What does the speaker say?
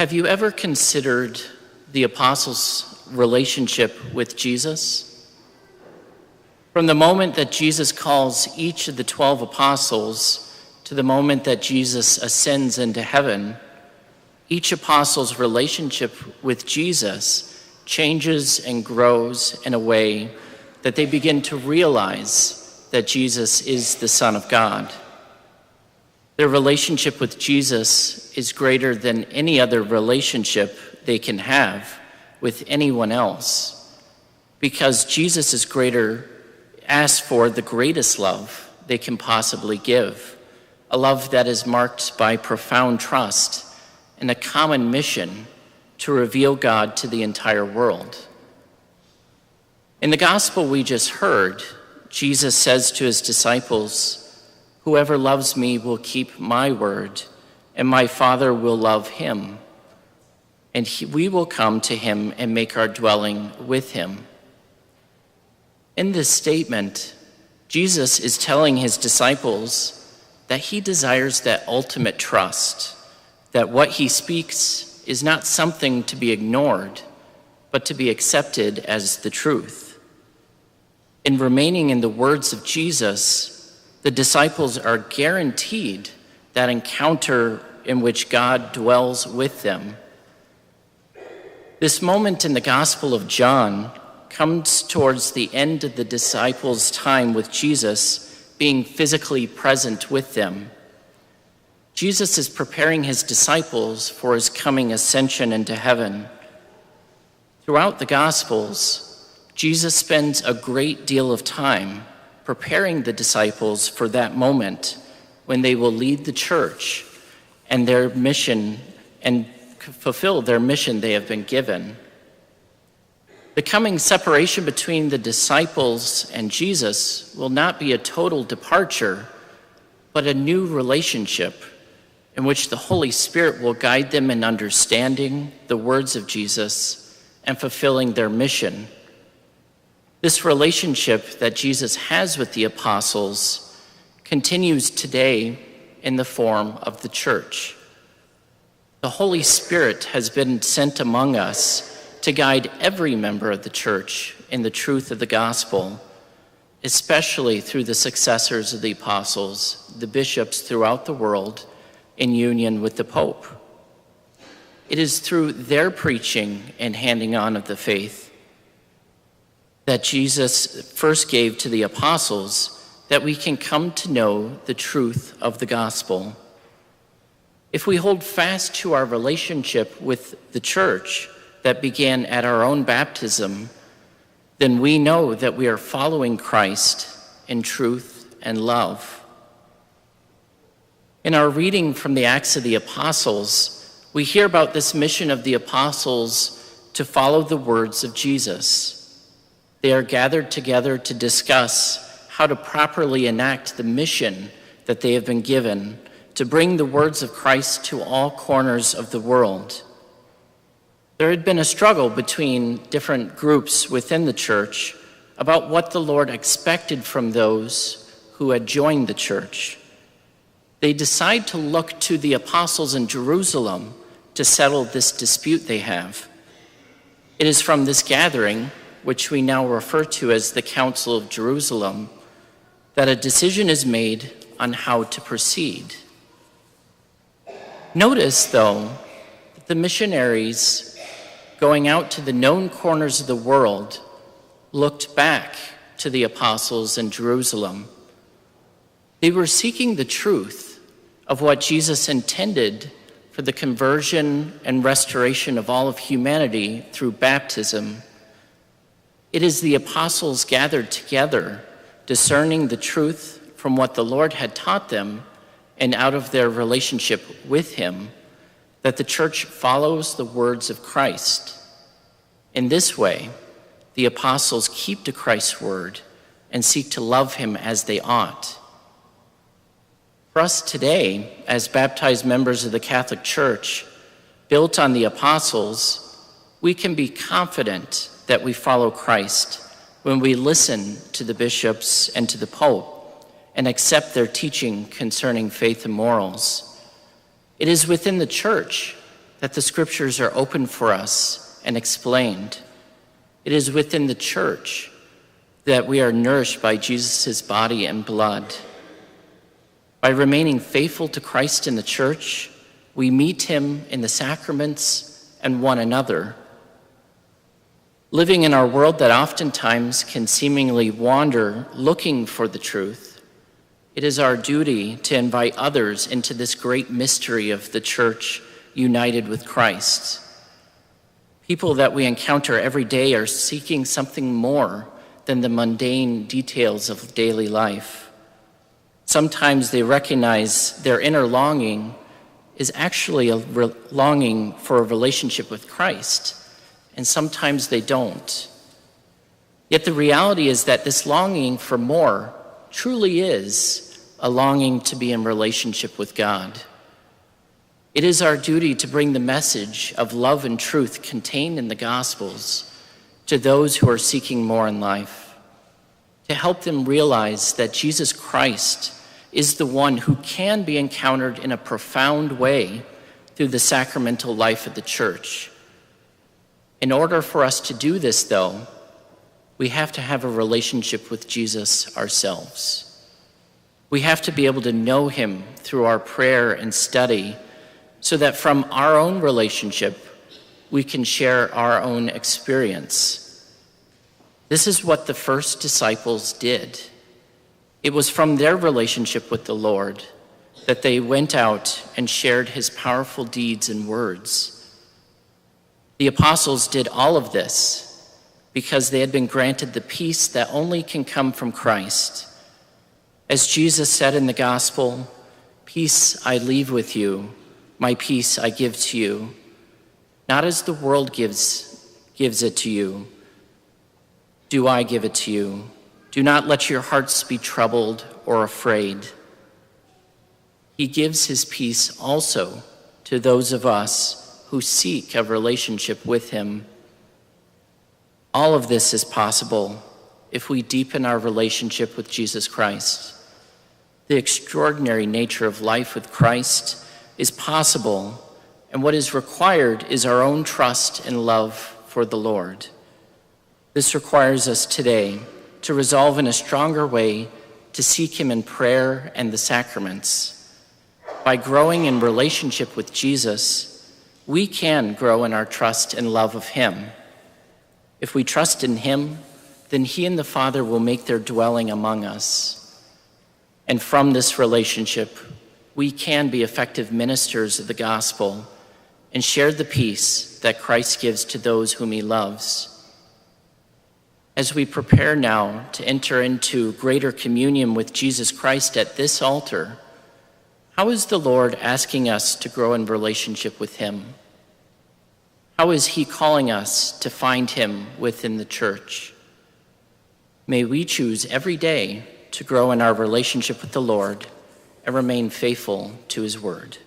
Have you ever considered the apostles' relationship with Jesus? From the moment that Jesus calls each of the 12 apostles to the moment that Jesus ascends into heaven, each apostle's relationship with Jesus changes and grows in a way that they begin to realize that Jesus is the Son of God. Their relationship with Jesus is greater than any other relationship they can have with anyone else, because Jesus is asks for the greatest love they can possibly give, a love that is marked by profound trust and a common mission to reveal God to the entire world. In the gospel we just heard, Jesus says to his disciples, "Whoever loves me will keep my word, and my Father will love him, and we will come to him and make our dwelling with him." In this statement, Jesus is telling his disciples that he desires that ultimate trust, that what he speaks is not something to be ignored, but to be accepted as the truth. In remaining in the words of Jesus, the disciples are guaranteed that encounter in which God dwells with them. This moment in the Gospel of John comes towards the end of the disciples' time with Jesus being physically present with them. Jesus is preparing his disciples for his coming ascension into heaven. Throughout the Gospels, Jesus spends a great deal of time preparing the disciples for that moment when they will lead the church and their mission and fulfill their mission they have been given. The coming separation between the disciples and Jesus will not be a total departure, but a new relationship in which the Holy Spirit will guide them in understanding the words of Jesus and fulfilling their mission. This relationship that Jesus has with the apostles continues today in the form of the church. The Holy Spirit has been sent among us to guide every member of the church in the truth of the gospel, especially through the successors of the apostles, the bishops throughout the world, in union with the Pope. It is through their preaching and handing on of the faith that Jesus first gave to the apostles that we can come to know the truth of the gospel. If we hold fast to our relationship with the church that began at our own baptism, then we know that we are following Christ in truth and love. In our reading from the Acts of the Apostles, we hear about this mission of the apostles to follow the words of Jesus. They are gathered together to discuss how to properly enact the mission that they have been given to bring the words of Christ to all corners of the world. There had been a struggle between different groups within the church about what the Lord expected from those who had joined the church. They decide to look to the apostles in Jerusalem to settle this dispute they have. It is from this gathering, which we now refer to as the Council of Jerusalem, that a decision is made on how to proceed. Notice, though, that the missionaries going out to the known corners of the world looked back to the apostles in Jerusalem. They were seeking the truth of what Jesus intended for the conversion and restoration of all of humanity through baptism. It is the apostles gathered together, discerning the truth from what the Lord had taught them and out of their relationship with him, that the church follows the words of Christ. In this way, the apostles keep to Christ's word and seek to love him as they ought. For us today, as baptized members of the Catholic Church, built on the apostles, we can be confident that we follow Christ when we listen to the bishops and to the Pope and accept their teaching concerning faith and morals. It is within the church that the scriptures are open for us and explained. It is within the church that we are nourished by Jesus' body and blood. By remaining faithful to Christ in the church, we meet him in the sacraments and one another. Living in our world that oftentimes can seemingly wander looking for the truth, it is our duty to invite others into this great mystery of the church united with Christ. People that we encounter every day are seeking something more than the mundane details of daily life. Sometimes they recognize their inner longing is actually a longing for a relationship with Christ, and sometimes they don't. Yet the reality is that this longing for more truly is a longing to be in relationship with God. It is our duty to bring the message of love and truth contained in the Gospels to those who are seeking more in life, to help them realize that Jesus Christ is the one who can be encountered in a profound way through the sacramental life of the church. In order for us to do this, though, we have to have a relationship with Jesus ourselves. We have to be able to know him through our prayer and study, so that from our own relationship, we can share our own experience. This is what the first disciples did. It was from their relationship with the Lord that they went out and shared his powerful deeds and words. The apostles did all of this because they had been granted the peace that only can come from Christ. As Jesus said in the gospel, "Peace I leave with you, my peace I give to you. Not as the world gives it to you, do I give it to you. Do not let your hearts be troubled or afraid." He gives his peace also to those of us who seek a relationship with him. All of this is possible if we deepen our relationship with Jesus Christ. The extraordinary nature of life with Christ is possible, and what is required is our own trust and love for the Lord. This requires us today to resolve in a stronger way to seek him in prayer and the sacraments. By growing in relationship with Jesus, we can grow in our trust and love of him. If we trust in him, then he and the Father will make their dwelling among us. And from this relationship, we can be effective ministers of the gospel and share the peace that Christ gives to those whom he loves. As we prepare now to enter into greater communion with Jesus Christ at this altar, how is the Lord asking us to grow in relationship with him? How is he calling us to find him within the church? May we choose every day to grow in our relationship with the Lord and remain faithful to his word.